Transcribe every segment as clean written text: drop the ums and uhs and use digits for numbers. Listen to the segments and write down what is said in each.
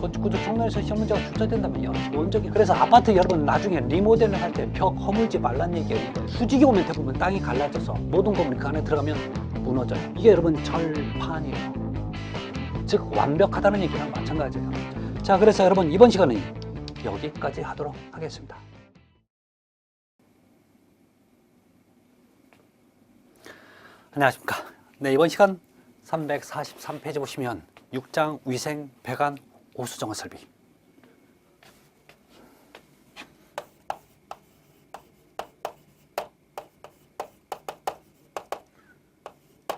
건축구조 총론에서 시험 문제가 출제된다면요. 원적이 그래서 아파트 여러분 나중에 리모델링 할 때 벽 허물지 말란 얘기예요. 수직이 오면 대부분 땅이 갈라져서 모든 건물이 그 안에 들어가면 무너져요. 이게 여러분 절판이에요. 즉 완벽하다는 얘기랑 마찬가지예요. 자, 그래서 여러분 이번 시간은 여기까지 하도록 하겠습니다. 안녕하십니까. 네, 이번 시간 343페이지 보시면 6장 위생, 배관, 오수정화 설비.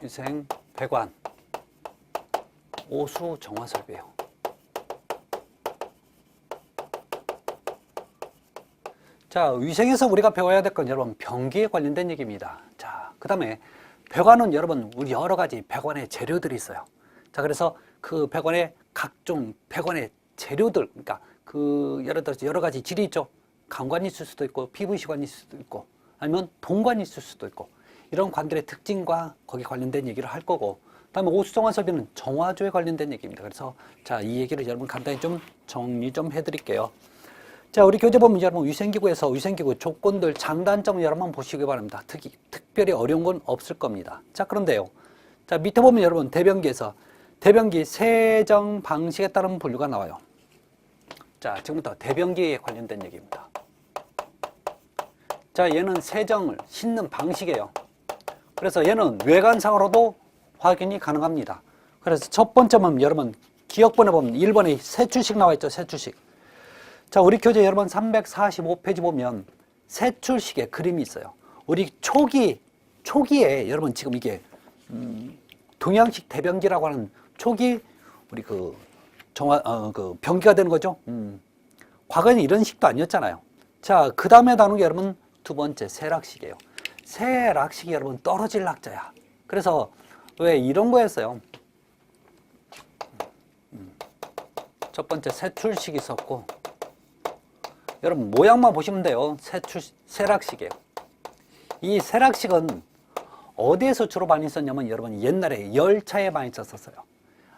위생, 배관, 오수정화 설비예요. 자, 위생에서 우리가 배워야 될 건 여러분 변기에 관련된 얘기입니다. 자, 그 다음에 배관은 여러분 우리 여러 가지 배관의 재료들이 있어요. 자, 그래서 그 배관의 각종 배관의 재료들, 그러니까 그 예를 들어서 여러 가지 질이 있죠. 강관이 있을 수도 있고 PVC관이 있을 수도 있고 아니면 동관이 있을 수도 있고 이런 관들의 특징과 거기에 관련된 얘기를 할 거고, 그다음에 오수정화 설비는 정화조에 관련된 얘기입니다. 그래서 자, 이 얘기를 여러분 간단히 좀 정리 좀 해드릴게요. 자, 우리 교재 보면 여러분 위생기구에서 위생기구 조건들, 장단점을 여러분 보시기 바랍니다. 특별히 어려운 건 없을 겁니다. 자, 그런데요. 자, 밑에 보면 여러분 대변기에서 대변기 세정 방식에 따른 분류가 나와요. 자, 지금부터 대변기에 관련된 얘기입니다. 자, 얘는 세정을 씻는 방식이에요. 그래서 얘는 외관상으로도 확인이 가능합니다. 그래서 첫 번째는 여러분 기억본에 보면 1번에 세출식 나와 있죠. 세출식. 자, 우리 교재 여러분 345페이지 보면 세출식의 그림이 있어요. 우리 초기에 여러분 지금 이게 동양식 대변기라고 하는 초기 우리 그 변기가 되는 거죠. 과거에는 이런 식도 아니었잖아요. 자, 그 다음에 나오는 게 여러분 두 번째 세락식이에요. 세락식이 여러분 떨어질 낙자야. 그래서 왜 이런 거였어요? 첫 번째 세출식이 있었고, 여러분 모양만 보시면 돼요. 세락식이에요. 이 세락식은 어디에서 주로 많이 썼냐면 여러분 옛날에 열차에 많이 썼었어요.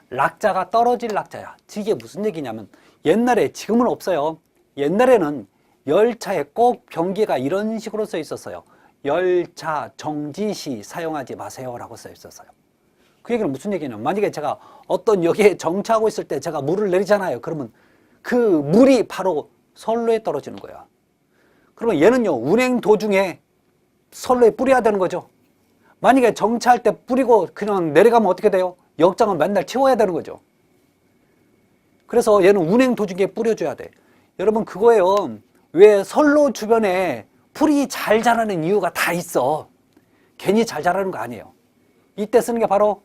낙자가 떨어질 낙자야. 이게 무슨 얘기냐면 옛날에, 지금은 없어요. 옛날에는 열차에 꼭 변기가 이런 식으로 써 있었어요. 열차 정지 시 사용하지 마세요 라고 써 있었어요. 그 얘기는 무슨 얘기냐면 만약에 제가 어떤 역에 정차하고 있을 때 제가 물을 내리잖아요. 그러면 그 물이 바로 선로에 떨어지는 거야. 그러면 얘는요, 운행 도중에 선로에 뿌려야 되는 거죠. 만약에 정차할 때 뿌리고 그냥 내려가면 어떻게 돼요? 역장을 맨날 치워야 되는 거죠. 그래서 얘는 운행 도중에 뿌려줘야 돼. 여러분 그거예요. 왜 선로 주변에 풀이 잘 자라는 이유가 다 있어. 괜히 잘 자라는 거 아니에요. 이때 쓰는 게 바로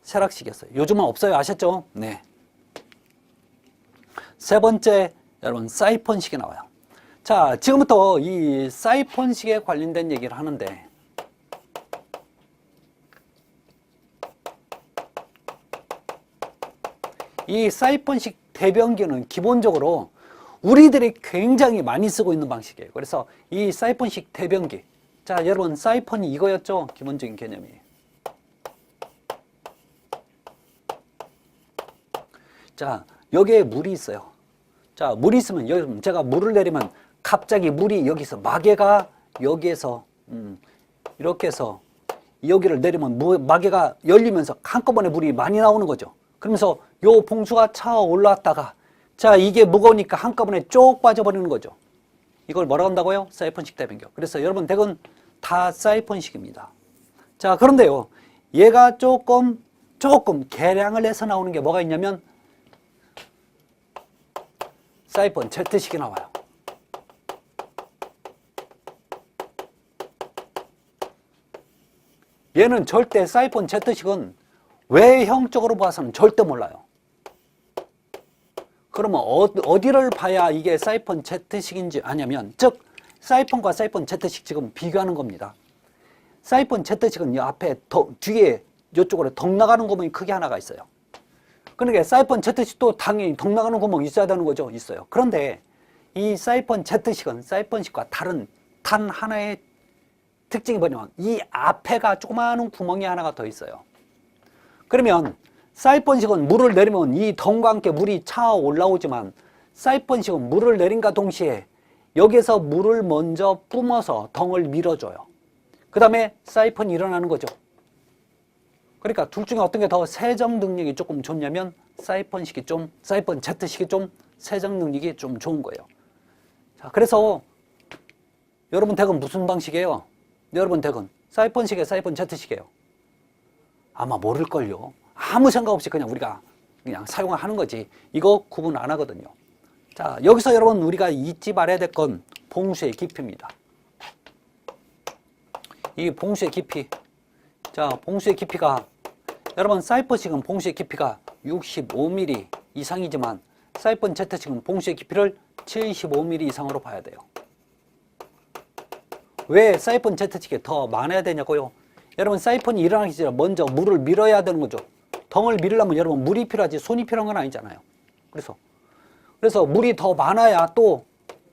세락식이었어요. 요즘은 없어요. 아셨죠? 네. 세 번째, 여러분 사이펀식이 나와요. 자, 지금부터 이 사이펀식에 관련된 얘기를 하는데, 이 사이펀식 대변기는 기본적으로 우리들이 굉장히 많이 쓰고 있는 방식이에요. 그래서 이 사이펀식 대변기, 자, 여러분 사이펀이 이거였죠? 기본적인 개념이. 자, 여기에 물이 있어요. 자, 물이 있으면 여기 제가 물을 내리면 갑자기 물이 여기서 마개가 여기에서 이렇게 해서 여기를 내리면 마개가 열리면서 한꺼번에 물이 많이 나오는 거죠. 그러면서 요 봉수가 차 올라왔다가, 자, 이게 무거우니까 한꺼번에 쭉 빠져버리는 거죠. 이걸 뭐라고 한다고요? 사이펀식 대변기. 그래서 여러분 대부분 다 사이펀식입니다. 자, 그런데요, 얘가 조금 개량을 해서 나오는 게 뭐가 있냐면 사이펀 Z식이 나와요. 얘는 절대 사이펀 Z식은 외형적으로 봐서는 절대 몰라요. 그러면 어디를 봐야 이게 사이펀 Z식인지 아냐면, 즉 사이펀과 사이펀 Z식 지금 비교하는 겁니다. 사이펀 Z식은 이 앞에 뒤에 이쪽으로 덕 나가는 구멍이 크게 하나가 있어요. 그러니까 사이펀 Z식도 당연히 덕 나가는 구멍이 있어야 되는 거죠. 있어요. 그런데 이 사이펀 Z식은 사이펀식과 다른 단 하나의 특징이 뭐냐면 이 앞에가 조그마한 구멍이 하나가 더 있어요. 그러면 사이펀식은 물을 내리면 이 덩과 함께 물이 차 올라오지만 사이펀식은 물을 내린과 동시에 여기에서 물을 먼저 뿜어서 덩을 밀어줘요. 그 다음에 사이펀이 일어나는 거죠. 그러니까 둘 중에 어떤 게 더 세정 능력이 조금 좋냐면 사이펀 Z식이 좀 세정 능력이 좀 좋은 거예요. 자, 그래서 여러분 덱은 무슨 방식이에요? 여러분 덱은 사이펀식이에요, 사이펀 Z식이에요? 아마 모를걸요. 아무 생각 없이 그냥 사용하는 거지. 이거 구분 안 하거든요. 자, 여기서 여러분 우리가 잊지 말아야 될 건 봉수의 깊이입니다. 이 봉수의 깊이. 자, 봉수의 깊이가 여러분 사이펀식은 봉수의 깊이가 65mm 이상이지만 사이펀 Z식은 봉수의 깊이를 75mm 이상으로 봐야 돼요. 왜 사이펀 Z식이 더 많아야 되냐고요? 여러분 사이펀이 일어나기 전에 먼저 물을 밀어야 되는 거죠. 덩을 밀으려면 여러분 물이 필요하지 손이 필요한 건 아니잖아요. 그래서 물이 더 많아야 또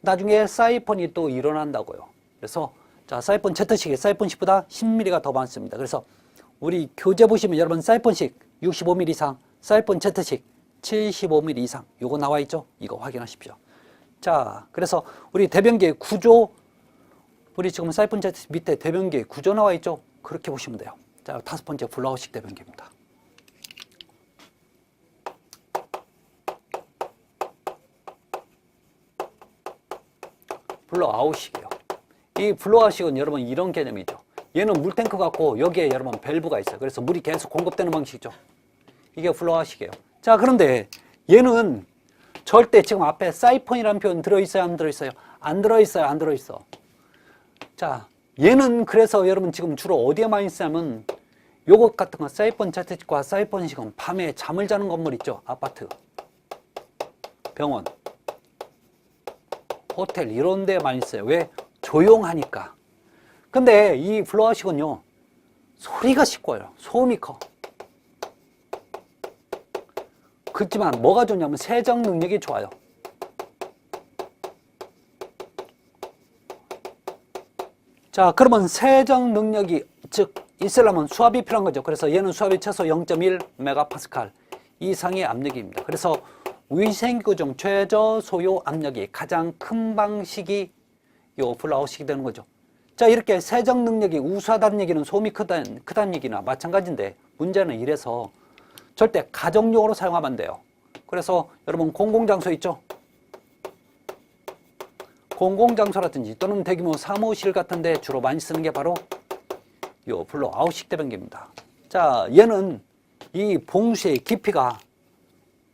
나중에 사이펀이 또 일어난다고요. 그래서 자, 사이펀 Z식이 사이펀식보다 10mm가 더 많습니다. 그래서 우리 교재 보시면 여러분 사이펀식 65mm 이상, 사이펀 Z식 75mm 이상 요거 나와 있죠? 이거 확인하십시오. 자, 그래서 우리 대변기의 구조, 우리 지금 사이펀 Z 밑에 대변기의 구조 나와 있죠? 그렇게 보시면 돼요. 자, 5번째 블로아웃식 대변기입니다. 블로아웃식이에요. 이 블로아웃식은 여러분 이런 개념이죠. 얘는 물탱크 같고 여기에 여러분 밸브가 있어요. 그래서 물이 계속 공급되는 방식이죠. 이게 블로아웃식이에요. 자, 그런데 얘는 절대 지금 앞에 사이펀이라는 표현 들어있어요, 안 들어있어요? 안 들어있어요, 안 들어있어. 자, 얘는 그래서 여러분 지금 주로 어디에 많이 쓰냐면 요것 같은 거 사이펀 Z식과 사이펀식은 밤에 잠을 자는 건물 있죠. 아파트, 병원, 호텔 이런 데 많이 써요. 왜? 조용하니까. 근데 이 블로아웃식은요 소리가 시끄러워요. 소음이 커. 그렇지만 뭐가 좋냐면 세정 능력이 좋아요. 자, 그러면 세정 능력이 즉 있으려면 수압이 필요한 거죠. 그래서 얘는 수압이 최소 0.1 메가파스칼 이상의 압력입니다. 그래서 위생기구 중 최저 소요 압력이 가장 큰 방식이 요 블로아웃식이 되는 거죠. 자, 이렇게 세정 능력이 우수하다는 얘기는 소음이 크다는 얘기나 마찬가지인데 문제는 이래서 절대 가정용으로 사용하면 안 돼요. 그래서 여러분 공공장소 있죠? 공공장소라든지 또는 대규모 사무실 같은 데 주로 많이 쓰는 게 바로 요 블로아웃식 대변기입니다. 자, 얘는 이 봉수의 깊이가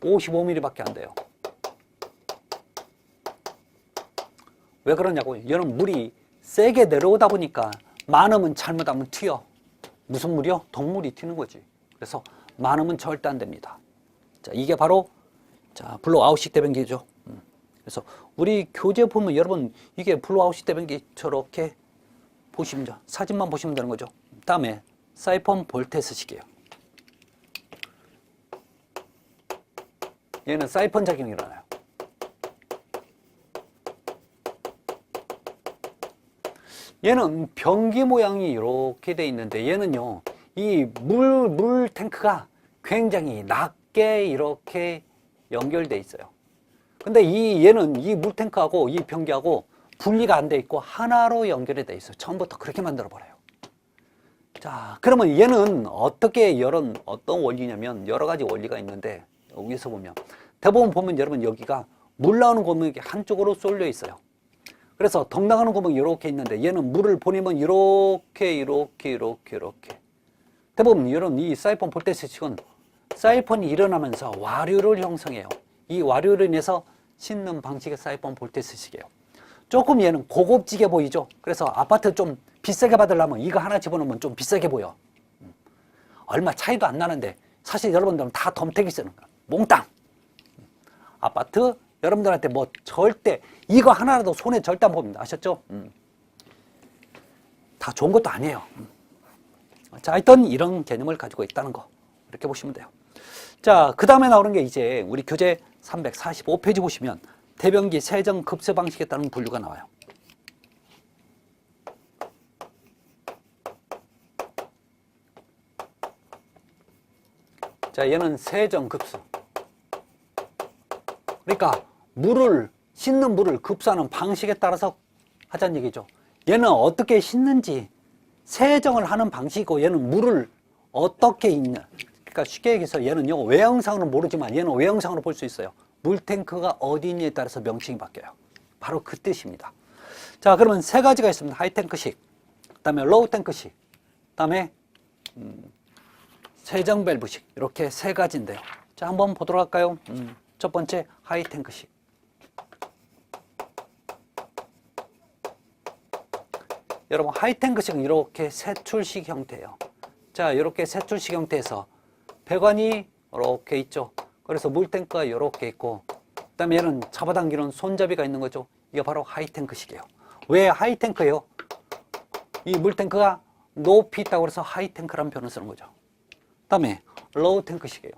55mm 밖에 안 돼요. 왜 그러냐고요? 얘는 물이 세게 내려오다 보니까 많으면 잘못하면 튀어. 무슨 물이요? 덩물이 튀는 거지. 그래서 많으면 절대 안 됩니다. 자, 이게 바로 자, 블로아웃식 대변기죠. 그래서 우리 교재 보면 여러분 이게 블로아웃식 대변기 저렇게 보시면 사진만 보시면 되는 거죠. 다음에 사이펀 볼테스식이에요. 얘는 사이펀 작용이 일어나요. 얘는 변기 모양이 이렇게 돼 있는데 얘는요 이 물 탱크가 굉장히 낮게 이렇게 연결돼 있어요. 근데 얘는 이 물 탱크하고 이 변기하고 분리가 안 돼 있고 하나로 연결이 돼 있어요. 처음부터 그렇게 만들어 버려요. 자, 그러면 얘는 어떤 원리냐면 여러 가지 원리가 있는데 위에서 보면 대부분 보면 여러분 여기가 물 나오는 구멍이 한쪽으로 쏠려 있어요. 그래서 덩 나가는 구멍이 이렇게 있는데 얘는 물을 보내면 이렇게 대부분 이런 이 사이펀 볼테스식은 사이펀이 일어나면서 와류를 형성해요. 이 와류로 인해서 씻는 방식의 사이펀 볼테스식이에요. 조금 얘는 고급지게 보이죠. 그래서 아파트 좀 비싸게 받으려면 이거 하나 집어넣으면 좀 비싸게 보여. 얼마 차이도 안 나는데 사실 여러분들은 다 덤태기 쓰는 거야. 몽땅. 아파트 여러분들한테 뭐 절대 이거 하나라도 손에 절대 안 봅니다. 아셨죠? 다 좋은 것도 아니에요. 자, 하여튼 이런 개념을 가지고 있다는 거 이렇게 보시면 돼요. 자, 그 다음에 나오는 게 이제 우리 교재 345페이지 보시면 대변기 세정 급수 방식에 따른 분류가 나와요. 자, 얘는 세정급수. 그러니까 물을 씻는 물을 급수하는 방식에 따라서 하자는 얘기죠. 얘는 어떻게 씻는지 세정을 하는 방식이고 얘는 물을 어떻게 있냐. 그러니까 쉽게 얘기해서 얘는요 외형상으로는 모르지만 얘는 외형상으로 볼 수 있어요. 물탱크가 어디 있냐에 따라서 명칭이 바뀌어요. 바로 그 뜻입니다. 자, 그러면 세 가지가 있습니다. 하이탱크식, 그 다음에 로우탱크식, 그 다음에 세정밸브식, 이렇게 세 가지인데요. 자, 한번 보도록 할까요? 첫 번째 하이탱크식. 여러분, 하이탱크식은 이렇게 세출식 형태예요. 자, 이렇게 세출식 형태에서 배관이 이렇게 있죠. 그래서 물탱크가 이렇게 있고, 그 다음에 얘는 잡아당기는 손잡이가 있는 거죠. 이게 바로 하이탱크식이에요. 왜 하이탱크예요? 이 물탱크가 높이 있다고 해서 하이탱크라는 표현을 쓰는 거죠. 그 다음에 로우탱크식이에요.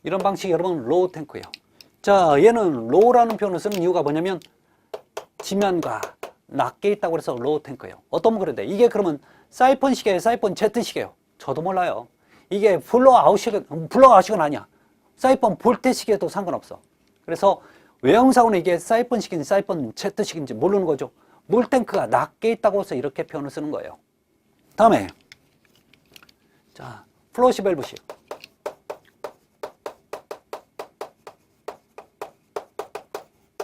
이런 방식이 여러분 로우탱크예요. 자, 얘는 로우라는 표현을 쓰는 이유가 뭐냐면 지면과 낮게 있다고 해서 로우탱크예요. 어떤 분 그런데 이게 그러면 사이펀식이에요? 사이펀 Z식이에요? 저도 몰라요. 이게 블로아웃식은 아니야. 사이펀 볼트식이어도 상관없어. 그래서 외형상으로는 이게 사이펀식인지 사이펀 Z식인지 모르는 거죠. 물탱크가 낮게 있다고 해서 이렇게 표현을 쓰는 거예요. 다음에 자, 플러시 밸브식.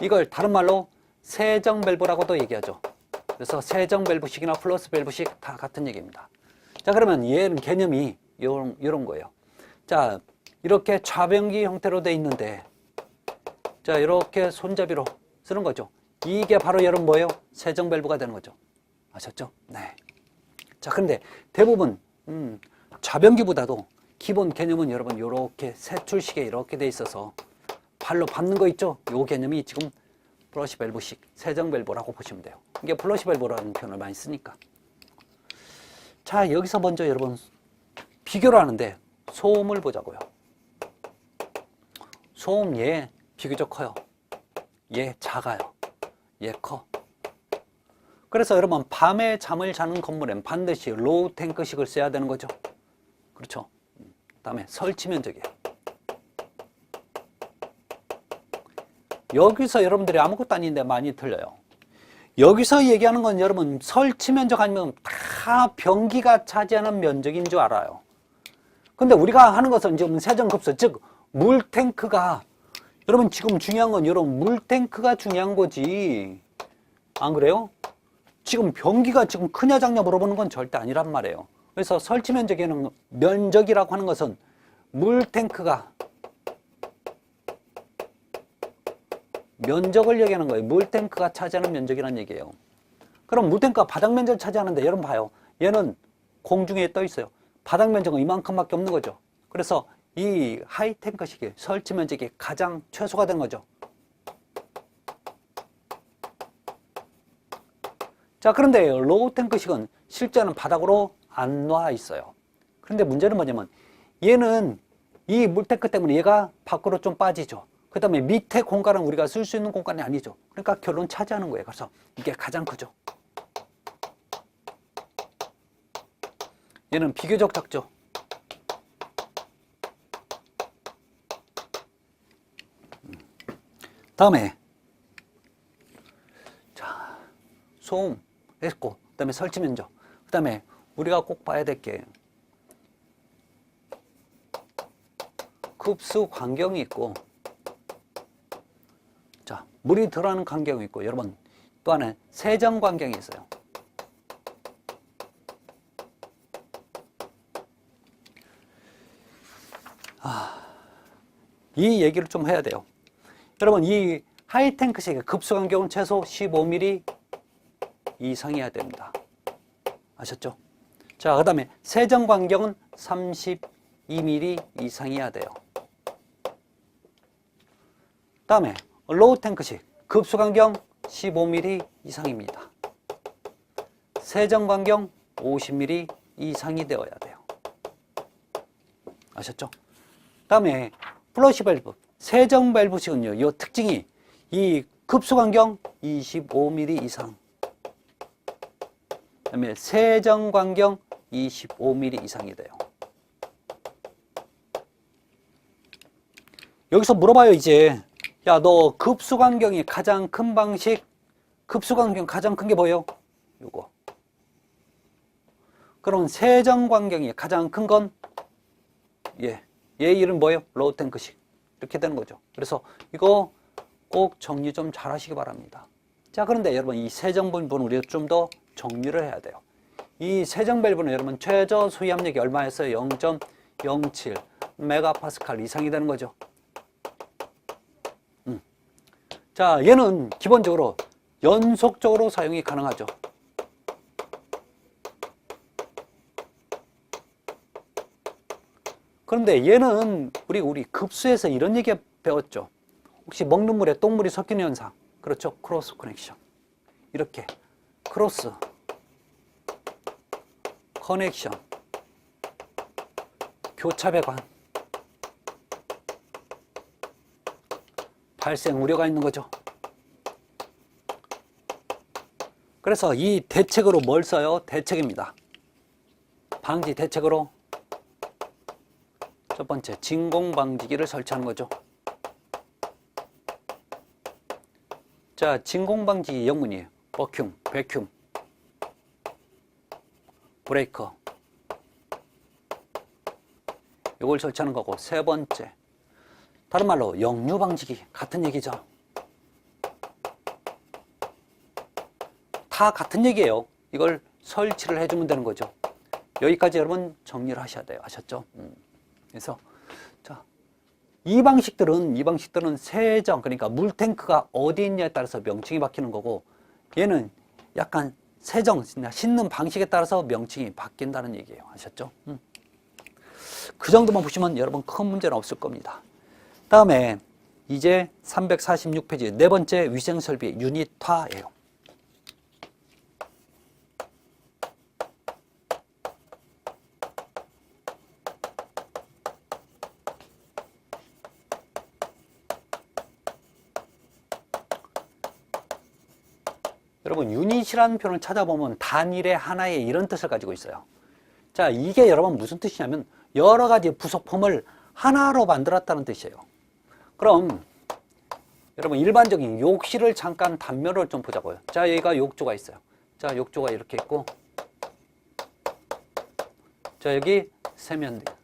이걸 다른 말로 세정 밸브라고도 얘기하죠. 그래서 세정 밸브식이나 플러스 밸브식 다 같은 얘기입니다. 자, 그러면 얘는 개념이 이런 거예요. 자, 이렇게 좌변기 형태로 돼 있는데, 자, 이렇게 손잡이로 쓰는 거죠. 이게 바로 여러분 뭐예요? 세정 밸브가 되는 거죠. 아셨죠? 네. 자, 그런데 대부분 좌변기보다도 기본 개념은 여러분 이렇게 세출식에 이렇게 돼 있어서 발로 밟는 거 있죠? 요 개념이 지금 플러시 밸브식 세정 밸브라고 보시면 돼요. 이게 플러시 밸브라는 표현을 많이 쓰니까. 자, 여기서 먼저 여러분 비교를 하는데 소음을 보자고요. 소음 얘 비교적 커요. 얘 작아요. 얘 커. 그래서 여러분 밤에 잠을 자는 건물엔 반드시 로우 탱크식을 써야 되는 거죠. 그렇죠. 다음에 설치 면적이에요. 여기서 여러분들이 아무것도 아닌데 많이 틀려요. 여기서 얘기하는 건 여러분 설치 면적 아니면 다 변기가 차지하는 면적인 줄 알아요. 근데 우리가 하는 것은 지금 세정급수, 즉 물탱크가, 여러분 지금 중요한 건 여러분 물탱크가 중요한 거지. 안 그래요? 지금 변기가 지금 크냐 작냐 물어보는 건 절대 아니란 말이에요. 그래서 설치 면적에는 면적이라고 하는 것은 물탱크가 면적을 얘기하는 거예요. 물탱크가 차지하는 면적이라는 얘기예요. 그럼 물탱크가 바닥 면적을 차지하는데 여러분 봐요. 얘는 공중에 떠 있어요. 바닥 면적은 이만큼밖에 없는 거죠. 그래서 이 하이탱크식의 설치 면적이 가장 최소가 된 거죠. 자, 그런데 로우탱크식은 실제는 바닥으로 안 놔 있어요. 그런데 문제는 뭐냐면 얘는 이 물탱크 때문에 얘가 밖으로 좀 빠지죠. 그 다음에 밑에 공간은 우리가 쓸 수 있는 공간이 아니죠. 그러니까 결론 차지하는 거예요. 그래서 이게 가장 크죠. 얘는 비교적 작죠. 다음에 자, 소음 했고, 그 다음에 설치 면적, 그 다음에 우리가 꼭 봐야 될 게 급수 환경이 있고, 자, 물이 들어가는 환경이 있고, 여러분 또 하나 세정 환경이 있어요. 이 얘기를 좀 해야 돼요. 여러분 이 하이탱크식의 급수 간격은 최소 15mm 이상이어야 됩니다. 아셨죠? 자, 그 다음에 세정 간격은 32mm 이상이어야 돼요. 다음에 로우 탱크식 급수 간격 15mm 이상입니다. 세정 간격 50mm 이상이 되어야 돼요. 아셨죠? 다음에 플러시 밸브 세정 밸브식은요, 이 특징이 이 급수관경 25mm 이상. 그다음에 세정관경 25mm 이상이 돼요. 여기서 물어봐요, 이제. 야, 너 급수관경이 가장 큰 방식, 급수관경 가장 큰 게 뭐예요? 요거. 그럼 세정관경이 가장 큰 건 얘 이름 뭐예요? 로우 탱크식. 이렇게 되는 거죠. 그래서 이거 꼭 정리 좀 잘 하시기 바랍니다. 자, 그런데 여러분 이 세정 밸브는 우리가 좀 더 정리를 해야 돼요. 이 세정 밸브는 여러분 최저 소위 압력이 얼마였어요? 0.07 메가파스칼 이상이 되는 거죠. 자, 얘는 기본적으로 연속적으로 사용이 가능하죠. 그런데 얘는 우리 급수에서 이런 얘기 배웠죠. 혹시 먹는 물에 똥물이 섞이는 현상. 그렇죠. 크로스 커넥션. 이렇게 크로스 커넥션 교차 배관 발생 우려가 있는 거죠. 그래서 이 대책으로 뭘 써요? 대책입니다. 방지 대책으로 첫 번째 진공 방지기를 설치하는 거죠. 자, 진공 방지기 영문이에요. 버큐um, 베큐um, 브레이커. 이걸 설치하는 거고, 세 번째 다른 말로 역류 방지기, 같은 얘기죠. 다 같은 얘기예요. 이걸 설치를 해주면 되는 거죠. 여기까지 여러분 정리를 하셔야 돼요. 아셨죠? 그래서 자, 이 방식들은 세정, 그러니까 물탱크가 어디 있냐에 따라서 명칭이 바뀌는 거고, 얘는 약간 세정, 씻는 방식에 따라서 명칭이 바뀐다는 얘기예요. 아셨죠? 그 정도만 보시면 여러분 큰 문제는 없을 겁니다. 다음에 이제 346페이지 네 번째 위생설비 유닛화예요. 여러분 유닛이라는 표현을 찾아보면 단일의 하나의 이런 뜻을 가지고 있어요. 자, 이게 여러분 무슨 뜻이냐면 여러 가지 부속품을 하나로 만들었다는 뜻이에요. 그럼 여러분 일반적인 욕실을 잠깐 단면을 좀 보자고요. 자, 여기가 욕조가 있어요. 자, 욕조가 이렇게 있고, 자, 여기 세면대.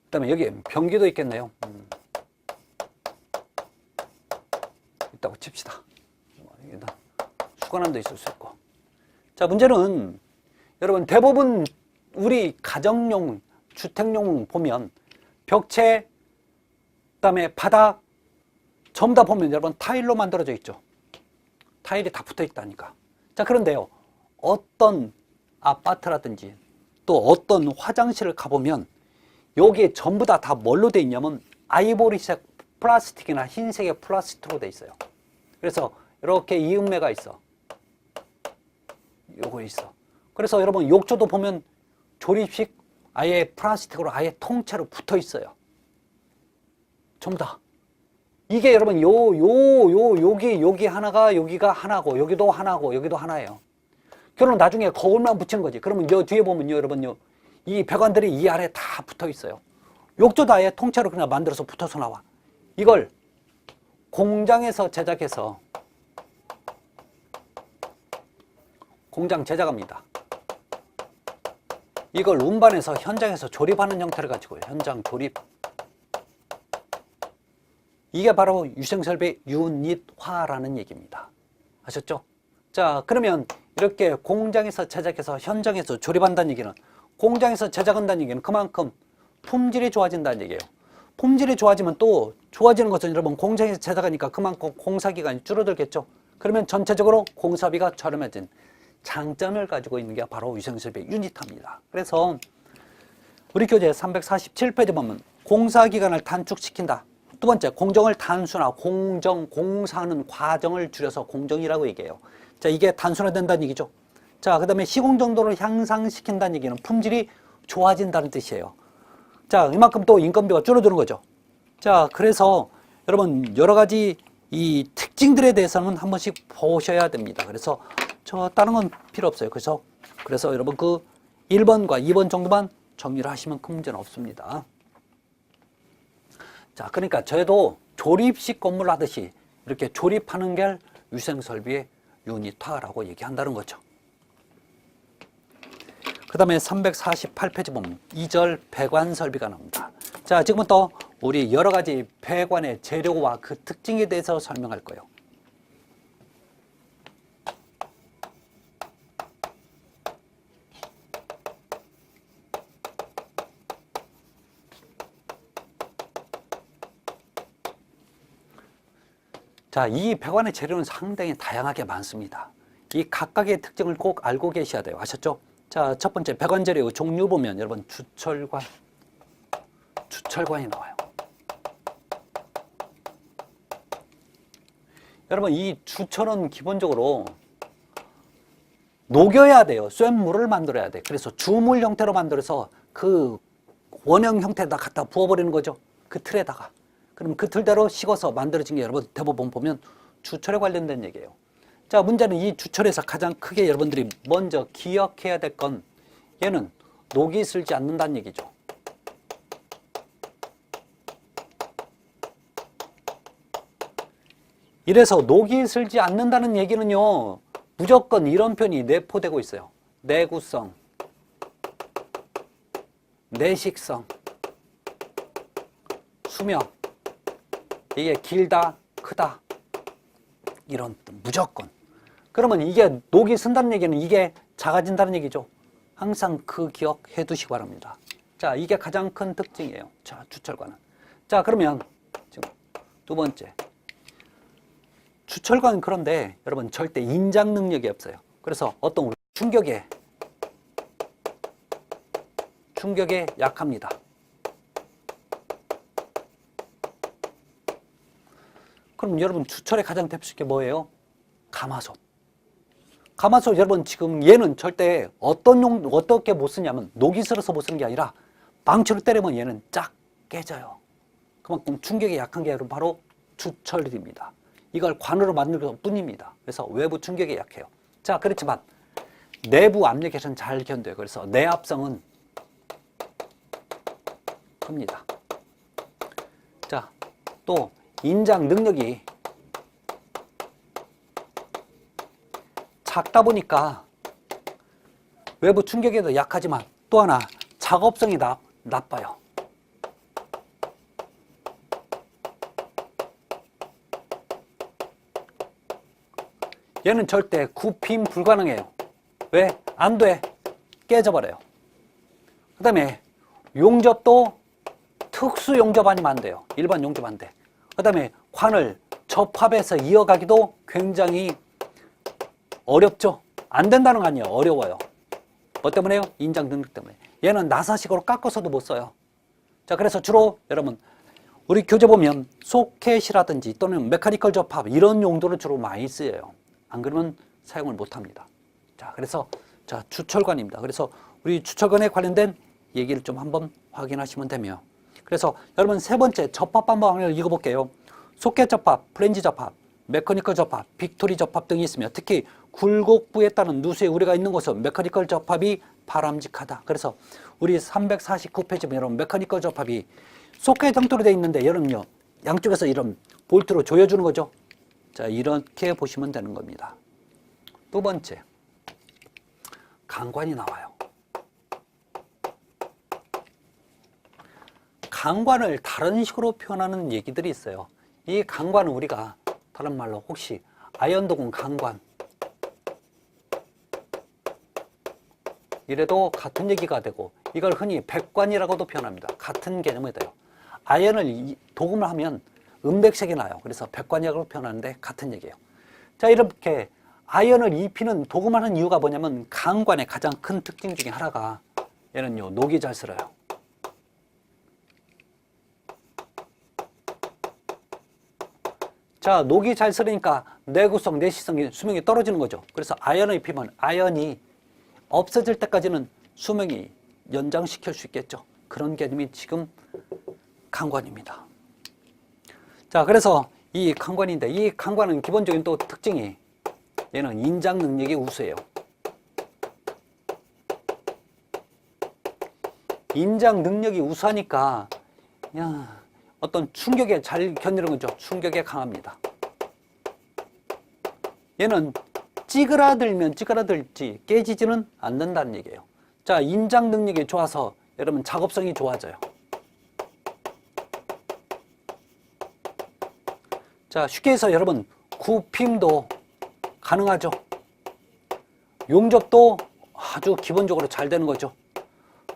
그다음에 여기 변기도 있겠네요. 있다고 칩시다. 일단 수건함도 있을 수 있고. 자, 문제는 여러분 대부분 우리 가정용, 주택용 보면 벽체, 그다음에 바닥 전부 다 보면 여러분 타일로 만들어져 있죠. 타일이 다 붙어 있다니까. 자, 그런데요, 어떤 아파트라든지 또 어떤 화장실을 가보면 여기에 전부 다 뭘로 돼 있냐면 아이보리색 플라스틱이나 흰색의 플라스틱으로 돼 있어요. 그래서 이렇게 이음매가 있어. 요거 있어. 그래서 여러분 욕조도 보면 조립식 아예 플라스틱으로 아예 통째로 붙어 있어요. 전부 다. 이게 여러분 여기 하나가, 여기가 하나고, 여기도 하나고, 여기도 하나예요. 결국 나중에 거울만 붙이는 거지. 그러면 요 뒤에 보면요, 여러분요, 이 배관들이 이 아래 다 붙어 있어요. 욕조도 아예 통째로 그냥 만들어서 붙어서 나와. 이걸 공장에서 제작해서 공장 제작합니다. 이걸 운반해서 현장에서 조립하는 형태를 가지고요. 현장 조립. 이게 바로 위생설비 유닛화라는 얘기입니다. 아셨죠? 자, 그러면 이렇게 공장에서 제작해서 현장에서 조립한다는 얘기는, 공장에서 제작한다는 얘기는 그만큼 품질이 좋아진다는 얘기예요. 품질이 좋아지면 또 좋아지는 것은 여러분 공장에서 제작하니까 그만큼 공사기간이 줄어들겠죠. 그러면 전체적으로 공사비가 저렴해진 장점을 가지고 있는 게 바로 위생설비 유닛화입니다. 그래서 우리 교재 347페이지 보면 공사기간을 단축시킨다. 두 번째, 공정을 단순화, 공사하는 과정을 줄여서 공정이라고 얘기해요. 자, 이게 단순화된다는 얘기죠. 자, 그 다음에 시공 정도를 향상시킨다는 얘기는 품질이 좋아진다는 뜻이에요. 자, 이만큼 또 인건비가 줄어드는 거죠. 자, 그래서 여러분 여러 가지 이 특징들에 대해서는 한 번씩 보셔야 됩니다. 그래서 저 다른 건 필요 없어요. 그래서 여러분 그 1번과 2번 정도만 정리를 하시면 큰 문제는 없습니다. 자, 그러니까 저희도 조립식 건물 하듯이 이렇게 조립하는 게 위생설비의 유니타라고 얘기한다는 거죠. 그 다음에 348페이지 보면 2절 배관 설비가 나옵니다. 자, 지금부터 우리 여러 가지 배관의 재료와 그 특징에 대해서 설명할 거예요. 자, 이 배관의 재료는 상당히 다양하게 많습니다. 이 각각의 특징을 꼭 알고 계셔야 돼요. 아셨죠? 자, 첫 번째 배관 재료 종류 보면 여러분 주철관이 나와요. 여러분 이 주철은 기본적으로 녹여야 돼요. 쇳물을 만들어야 돼. 그래서 주물 형태로 만들어서 그 원형 형태에다 갖다 부어버리는 거죠. 그 틀에다가. 그럼 그 틀대로 식어서 만들어진 게 여러분 대부분 보면 주철에 관련된 얘기예요. 자, 문제는 이 주철에서 가장 크게 여러분들이 먼저 기억해야 될 건 얘는 녹이 슬지 않는다는 얘기죠. 이래서 녹이 슬지 않는다는 얘기는요, 무조건 이런 표현이 내포되고 있어요. 내구성, 내식성, 수명. 이게 길다, 크다. 이런 뜻, 무조건. 그러면 이게 녹이 쓴다는 얘기는 이게 작아진다는 얘기죠. 항상 그 기억해 두시기 바랍니다. 자, 이게 가장 큰 특징이에요. 자, 주철관은. 자, 그러면 지금 두 번째. 주철관은 그런데 여러분 절대 인장 능력이 없어요. 그래서 어떤 충격에 약합니다. 그럼 여러분 주철의 가장 대표적인 게 뭐예요? 가마솥. 가마솥 여러분 지금 얘는 절대 어떻게 못 쓰냐면 녹이 슬어서 못 쓰는 게 아니라 망치로 때리면 얘는 쫙 깨져요. 그만큼 충격에 약한 게 여러분 바로 주철입니다. 이걸 관으로 만들 것 뿐입니다. 그래서 외부 충격에 약해요. 자, 그렇지만 내부 압력에서는 잘 견뎌요. 그래서 내압성은 큽니다. 자, 또 인장 능력이 작다 보니까 외부 충격에도 약하지만 또 하나 작업성이 나빠요. 얘는 절대 굽힘 불가능해요. 왜? 안 돼. 깨져버려요. 그 다음에 용접도 특수 용접 아니면 안 돼요. 일반 용접 안 돼. 그 다음에 관을 접합해서 이어가기도 굉장히 어렵죠. 안 된다는 거 아니에요. 어려워요. 뭐 때문에요? 인장 능력 때문에. 얘는 나사식으로 깎아서도 못 써요. 자, 그래서 주로 여러분 우리 교재 보면 소켓이라든지 또는 메카니컬 접합 이런 용도로 주로 많이 쓰여요. 안 그러면 사용을 못 합니다. 자, 그래서 자, 주철관입니다. 그래서 우리 주철관에 관련된 얘기를 좀 한번 확인하시면 되며, 그래서 여러분 세 번째 접합 방법을 읽어볼게요. 소켓 접합, 플랜지 접합, 메커니컬 접합, 빅토리 접합 등이 있으며 특히 굴곡부에 따른 누수에 우려가 있는 곳은 메커니컬 접합이 바람직하다. 그래서 우리 349페이지 보면 여러분 메커니컬 접합이 소켓 형태로 되어 있는데 여러분요 양쪽에서 이런 볼트로 조여주는 거죠. 자, 이렇게 보시면 되는 겁니다. 두 번째, 강관이 나와요. 강관을 다른 식으로 표현하는 얘기들이 있어요. 이 강관은 우리가 다른 말로 혹시 아연도금 강관 이래도 같은 얘기가 되고, 이걸 흔히 백관이라고도 표현합니다. 같은 개념이 돼요. 아연을 도금을 하면 은백색이 나요. 그래서 백관이라고 표현하는데 같은 얘기예요. 자, 이렇게 아연을 입히는 도금하는 이유가 뭐냐면 강관의 가장 큰 특징 중에 하나가 얘는요 녹이 잘 슬어요. 자, 녹이 잘 슬으니까 내구성, 내시성, 수명이 떨어지는 거죠. 그래서 아연을 입히면 아연이 없어질 때까지는 수명이 연장시킬 수 있겠죠. 그런 개념이 지금 강관입니다. 자, 그래서 이 강관인데 이 강관은 기본적인 또 특징이 얘는 인장 능력이 우수해요. 인장 능력이 우수하니까 어떤 충격에 잘 견디는 거죠. 충격에 강합니다. 얘는 찌그라들면 찌그라들지 깨지지는 않는다는 얘기예요. 자, 인장 능력이 좋아서 여러분 작업성이 좋아져요. 자, 쉽게 해서 여러분 굽힘도 가능하죠. 용접도 아주 기본적으로 잘 되는 거죠.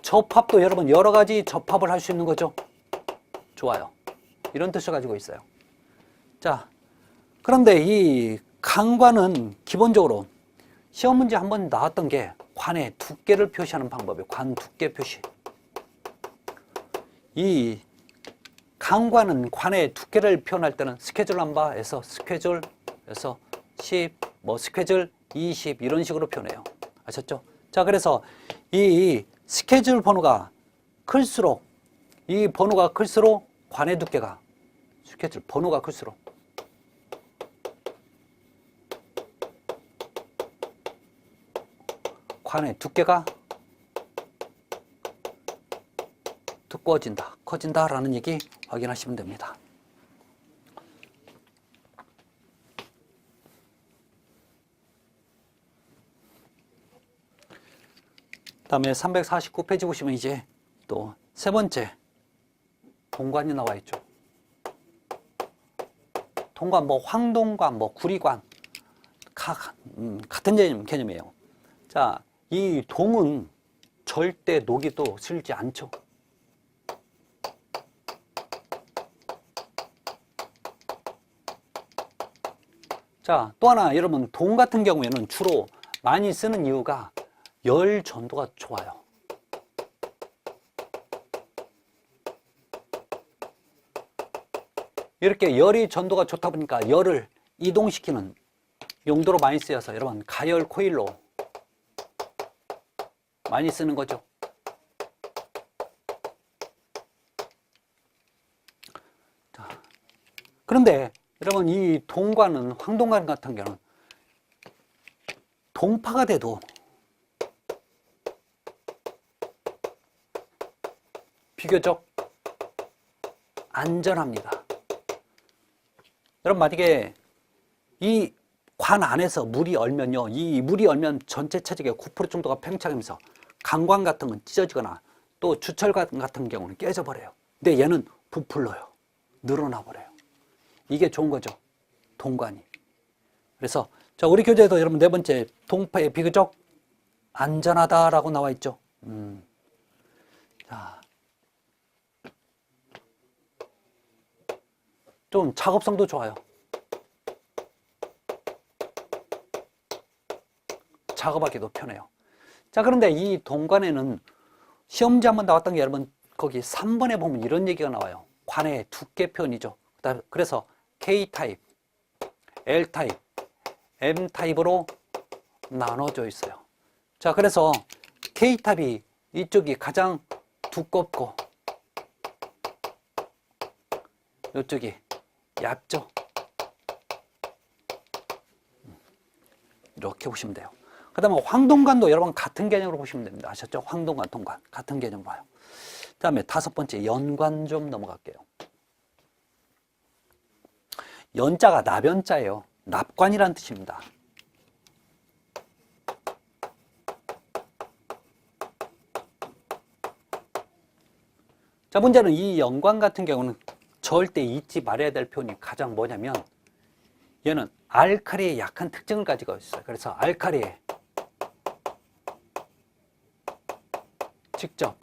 접합도 여러분 여러 가지 접합을 할 수 있는 거죠. 좋아요. 이런 뜻을 가지고 있어요. 자, 그런데 이 강관은 기본적으로 시험 문제 한번 나왔던 게 관의 두께를 표시하는 방법이에요. 관 두께 표시. 이 강관은 관의 두께를 표현할 때는 스케줄 넘버에서 스케줄에서 10, 스케줄 20 이런 식으로 표현해요. 아셨죠? 자, 그래서 이 스케줄 번호가 클수록 이 번호가 클수록 관의 두께가 스케줄 번호가 클수록 관의 두께가 두꺼워진다, 커진다라는 얘기 확인하시면 됩니다. 그 다음에 349페이지 보시면 이제 또 세 번째 동관이 나와 있죠. 동관, 황동관, 구리관 같은 개념이에요. 자, 이 동은 절대 녹이도 슬지 않죠. 자, 또 하나 여러분 동 같은 경우에는 주로 많이 쓰는 이유가 열 전도가 좋아요. 이렇게 열이 전도가 좋다 보니까 열을 이동시키는 용도로 많이 쓰여서 여러분 가열 코일로 많이 쓰는 거죠. 자, 그런데 여러분 이 동관은 황동관 같은 경우는 동파가 돼도 비교적 안전합니다. 여러분 만약에 이 관 안에서 물이 얼면요, 이 물이 얼면 전체 체적의 9% 정도가 팽창하면서 강관 같은 건 찢어지거나 또 주철관 같은 경우는 깨져버려요. 근데 얘는 부풀러요. 늘어나 버려요. 이게 좋은 거죠. 동관이. 그래서 자, 우리 교재에도 여러분 네 번째 동파에 비교적 안전하다라고 나와 있죠. 자, 좀 작업성도 좋아요. 작업하기도 편해요. 자, 그런데 이 동관에는 시험지 한번 나왔던 게 여러분 거기 3번에 보면 이런 얘기가 나와요. 관의 두께 표현이죠. 그래서 K타입, L타입, M타입으로 나눠져 있어요. 자, 그래서 K타입이 이쪽이 가장 두껍고 이쪽이 얇죠. 이렇게 보시면 돼요. 그 다음에 황동관도 여러분 같은 개념으로 보시면 됩니다. 아셨죠? 황동관, 동관 같은 개념으로 봐요. 그 다음에 다섯 번째 연관 좀 넘어갈게요. 연자가 납연자예요. 납관이라는 뜻입니다. 자, 문제는 이 연관 같은 경우는 절대 잊지 말아야 될 표현이 가장 뭐냐면 얘는 알칼리의 약한 특징을 가지고 있어요. 그래서 알칼리에 직접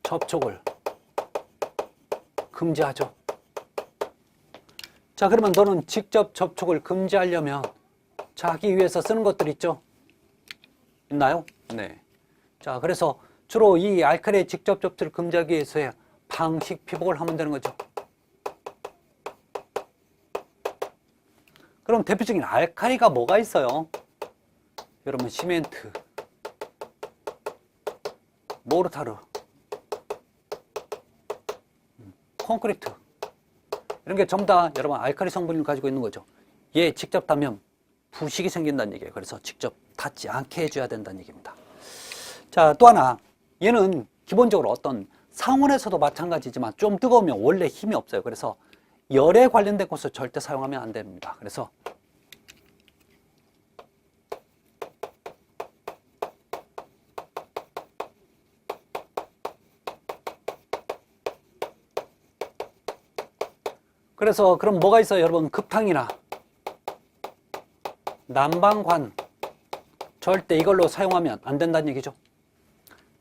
접촉을 금지하죠. 자, 그러면 너는 직접 접촉을 금지하려면 자기 위해서 쓰는 것들 있죠? 있나요? 네. 자, 그래서 주로 이 알칼리의 직접 접촉을 금지하기 위해서의 방식 피복을 하면 되는 거죠. 그럼 대표적인 알칼리가 뭐가 있어요? 여러분 시멘트, 모르타르, 콘크리트 이런 게 전부 다 여러분 알칼리 성분을 가지고 있는 거죠. 얘 직접 닿으면 부식이 생긴다는 얘기예요. 그래서 직접 닿지 않게 해줘야 된다는 얘기입니다. 자, 또 하나, 얘는 기본적으로 어떤 상온에서도 마찬가지지만 좀 뜨거우면 원래 힘이 없어요. 그래서 열에 관련된 곳을 절대 사용하면 안 됩니다. 그래서 그럼 뭐가 있어요? 여러분, 급탕이나 난방관 절대 이걸로 사용하면 안 된다는 얘기죠.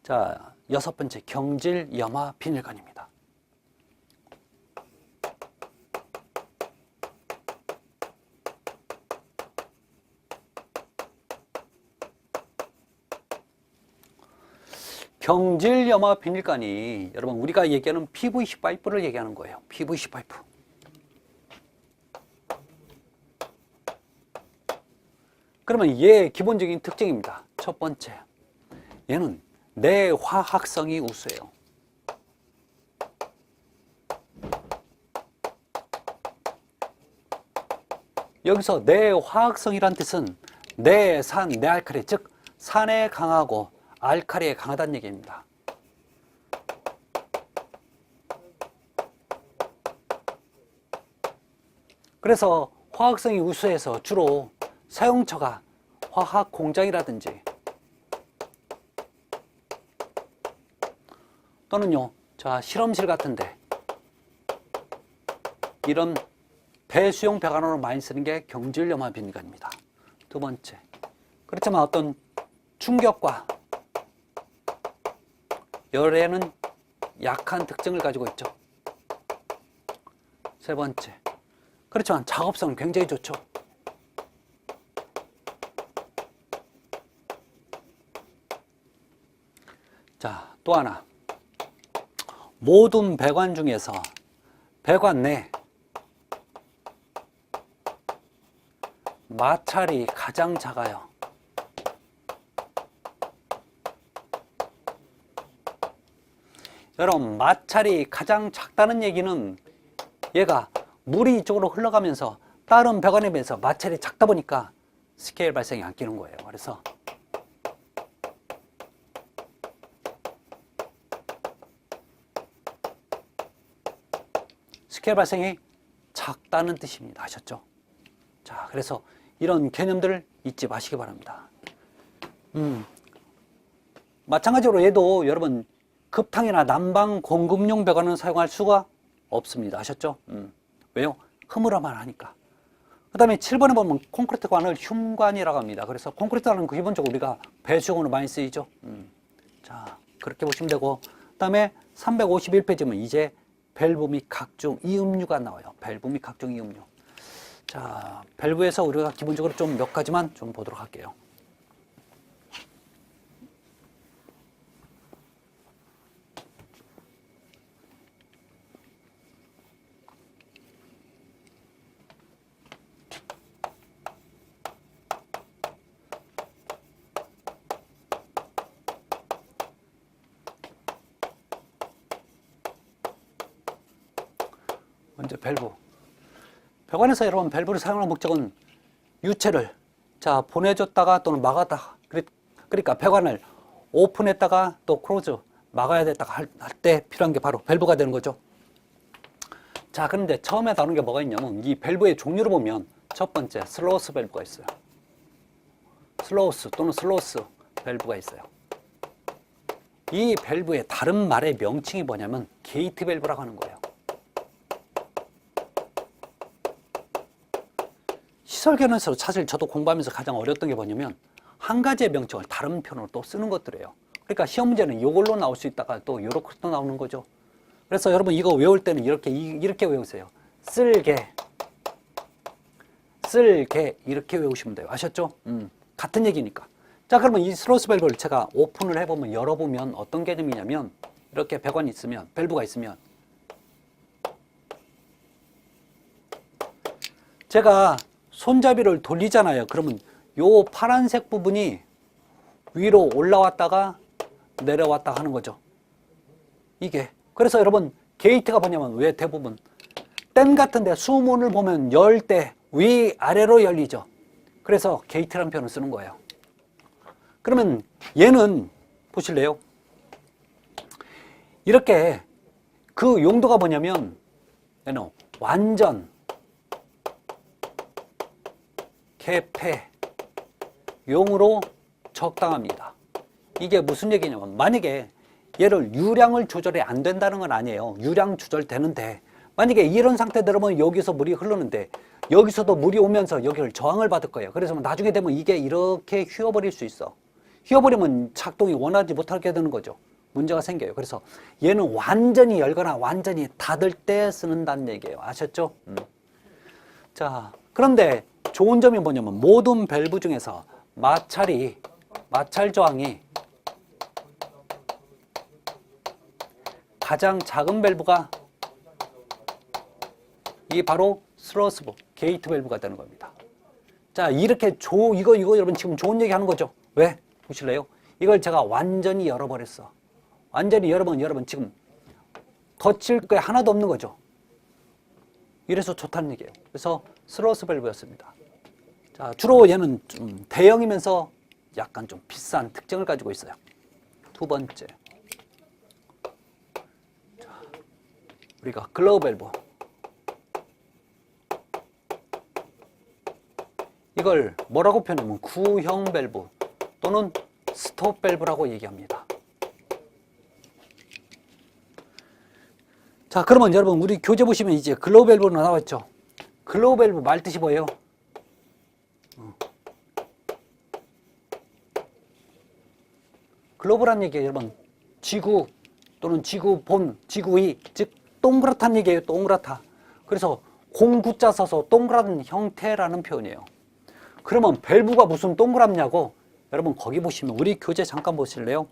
자, 6번째, 경질 염화 비닐관입니다. 경질 염화 비닐관이 여러분 우리가 얘기하는 PVC 파이프를 얘기하는 거예요. PVC 파이프. 그러면 얘의 기본적인 특징입니다. 첫 번째, 얘는 내화학성이 우수해요. 여기서 내화학성이란 뜻은 내산, 내알칼리, 즉 산에 강하고 알칼리에 강하다는 얘기입니다. 그래서 화학성이 우수해서 주로 사용처가 화학 공장이라든지 또는요, 자, 실험실 같은데 이런 배수용 배관으로 많이 쓰는 게 경질 염화 비닐관입니다. 두 번째, 그렇지만 어떤 충격과 열에는 약한 특징을 가지고 있죠. 세 번째, 그렇지만 작업성은 굉장히 좋죠. 자, 또 하나, 모든 배관 중에서 배관 내 마찰이 가장 작아요. 여러분, 마찰이 가장 작다는 얘기는 얘가 물이 이쪽으로 흘러가면서 다른 배관에 비해서 마찰이 작다 보니까 스케일 발생이 안 끼는 거예요. 그래서 스케일 발생이 작다는 뜻입니다. 아셨죠? 자, 그래서 이런 개념들을 잊지 마시기 바랍니다. 마찬가지로 얘도 여러분 급탕이나 난방 공급용 배관은 사용할 수가 없습니다. 아셨죠? 왜요? 흐물어만 하니까. 그 다음에 7번에 보면 콘크리트 관을 흉관이라고 합니다. 그래서 콘크리트관은 기본적으로 우리가 배수용으로 많이 쓰이죠. 자, 그렇게 보시면 되고, 그 다음에 351페이지면 이제 밸브 및 각종 이음류가 나와요. 밸브 및 각종 이음류. 자, 밸브에서 우리가 기본적으로 좀 몇 가지만 좀 보도록 할게요. 먼저 밸브. 배관에서 여러분 밸브를 사용하는 목적은 유체를 자 보내줬다가 또는 막았다. 그러니까 배관을 오픈했다가 또 클로즈 막아야 됐다가 할 때 필요한 게 바로 밸브가 되는 거죠. 자, 그런데 처음에 다루는 게 뭐가 있냐면 이 밸브의 종류를 보면 첫 번째 슬로우스 밸브가 있어요. 슬로우스 또는 슬로우스 밸브가 있어요. 이 밸브의 다른 말의 명칭이 뭐냐면 게이트 밸브라고 하는 거예요. 시설 개념에서 사실 저도 공부하면서 가장 어려웠던 게 뭐냐면 한 가지의 명칭을 다른 표현으로 또 쓰는 것들이에요. 그러니까 시험 문제는 이걸로 나올 수 있다가 또 이렇게 또 나오는 거죠. 그래서 여러분 이거 외울 때는 이렇게 외우세요. 쓸개 이렇게 외우시면 돼요. 아셨죠? 같은 얘기니까. 자, 그러면 이 슬로우스 밸브를 제가 오픈을 해보면 열어보면 어떤 개념이냐면 이렇게 배관이 있으면 밸브가 있으면 제가 손잡이를 돌리잖아요. 그러면 요 파란색 부분이 위로 올라왔다가 내려왔다 하는 거죠. 이게. 그래서 여러분 게이트가 뭐냐면 왜 대부분 댐 같은데 수문을 보면 열 때 위아래로 열리죠. 그래서 게이트라는 표현을 쓰는 거예요. 그러면 얘는 보실래요? 이렇게 그 용도가 뭐냐면 얘는 완전 개폐용으로 적당합니다. 이게 무슨 얘기냐면 만약에 얘를 유량을 조절이 안 된다는 건 아니에요. 유량 조절되는데 만약에 이런 상태대로면 여기서 물이 흐르는데 여기서도 물이 오면서 여기를 저항을 받을 거예요. 그래서 나중에 되면 이게 이렇게 휘어버릴 수 있어. 휘어버리면 작동이 원하지 못하게 되는 거죠. 문제가 생겨요. 그래서 얘는 완전히 열거나 완전히 닫을 때 쓰는다는 얘기예요. 아셨죠? 자, 그런데 좋은 점이 뭐냐면 모든 밸브 중에서 마찰 저항이 가장 작은 밸브가 이게 바로 슬러스 게이트 밸브가 되는 겁니다. 자, 이렇게 이거 여러분 지금 좋은 얘기 하는 거죠. 왜? 보실래요? 이걸 제가 완전히 열어버렸어. 완전히 열어보면 여러분 지금 거칠 게 하나도 없는 거죠. 이래서 좋다는 얘기예요. 그래서 슬러스 밸브였습니다. 자, 주로 얘는 좀 대형이면서 약간 좀 비싼 특징을 가지고 있어요. 두 번째. 자, 우리가 글로우 밸브. 이걸 뭐라고 표현하면 구형 밸브 또는 스톱 밸브라고 얘기합니다. 자, 그러면 여러분 우리 교재 보시면 이제 글로우 밸브로 나왔죠. 글로우 밸브 말 뜻이 뭐예요? 글로브란 얘기예요, 여러분. 지구 또는 지구 본, 지구 위, 즉 동그랗다는 얘기예요. 동그랗다. 그래서 공구자 써서 동그란 형태라는 표현이에요. 그러면 밸브가 무슨 동그랗냐고? 여러분 거기 보시면 우리 교재 잠깐 보실래요?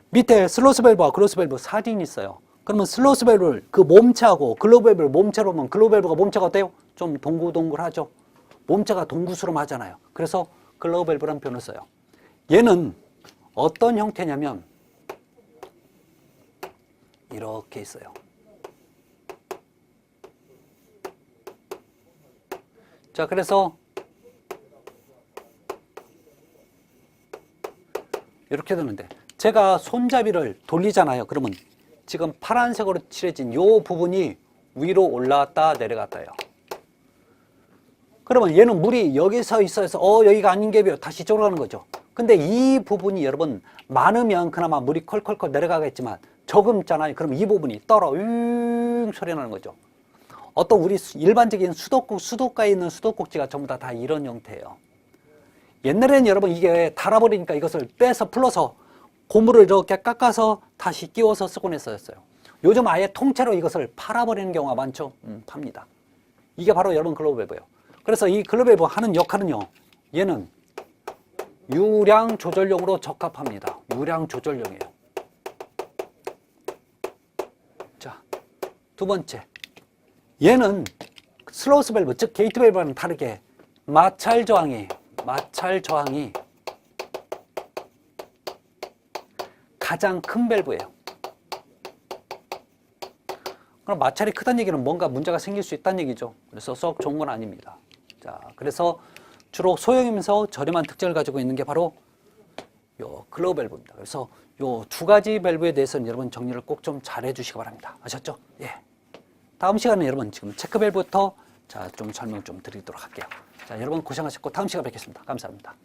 밑에 슬로스 밸브와 글로스 밸브 사진이 있어요. 그러면 슬로스 밸브를 그 몸체하고 글로우 밸브를 몸체로 보면 글로우 밸브가 몸체가 어때요? 좀 동글동글하죠. 몸체가 동구스름하잖아요. 그래서 글로우 밸브라는 표현을 써요. 얘는 어떤 형태냐면 이렇게 있어요. 자, 그래서 이렇게 되는데 제가 손잡이를 돌리잖아요. 그러면 지금 파란색으로 칠해진 이 부분이 위로 올라갔다 내려갔다요. 그러면 얘는 물이 여기서 있어서 여기가 아닌 게 다시 이쪽으로 가는 거죠. 근데 이 부분이 여러분 많으면 그나마 물이 컬컬컬 내려가겠지만 적음잖아요. 그럼 이 부분이 떨어 소리 나는 거죠. 어떤 우리 일반적인 수도가에 있는 수도꼭지가 전부 다 이런 형태예요. 옛날에는 여러분 이게 닳아버리니까 이것을 빼서 풀러서 고무를 이렇게 깎아서 다시 끼워서 쓰곤 했었어요. 요즘 아예 통째로 이것을 팔아버리는 경우가 많죠. 팝니다. 이게 바로 여러분 글로우 밸브예요. 그래서 이 글로우 밸브 하는 역할은요. 얘는 유량 조절용으로 적합합니다. 유량 조절용이에요. 자, 두 번째. 얘는 슬로우스 밸브, 즉 게이트 밸브와는 다르게 마찰 저항이 가장 큰 밸브예요. 그럼 마찰이 크다는 얘기는 뭔가 문제가 생길 수 있다는 얘기죠. 그래서 썩 좋은 건 아닙니다. 자, 그래서 주로 소형이면서 저렴한 특징을 가지고 있는 게 바로 요 글로우 밸브입니다. 그래서 요 두 가지 밸브에 대해서는 여러분 정리를 꼭 좀 잘 해주시기 바랍니다. 아셨죠? 예. 다음 시간에 여러분 지금 체크 밸브부터 좀 설명 좀 드리도록 할게요. 자, 여러분 고생하셨고 다음 시간에 뵙겠습니다. 감사합니다.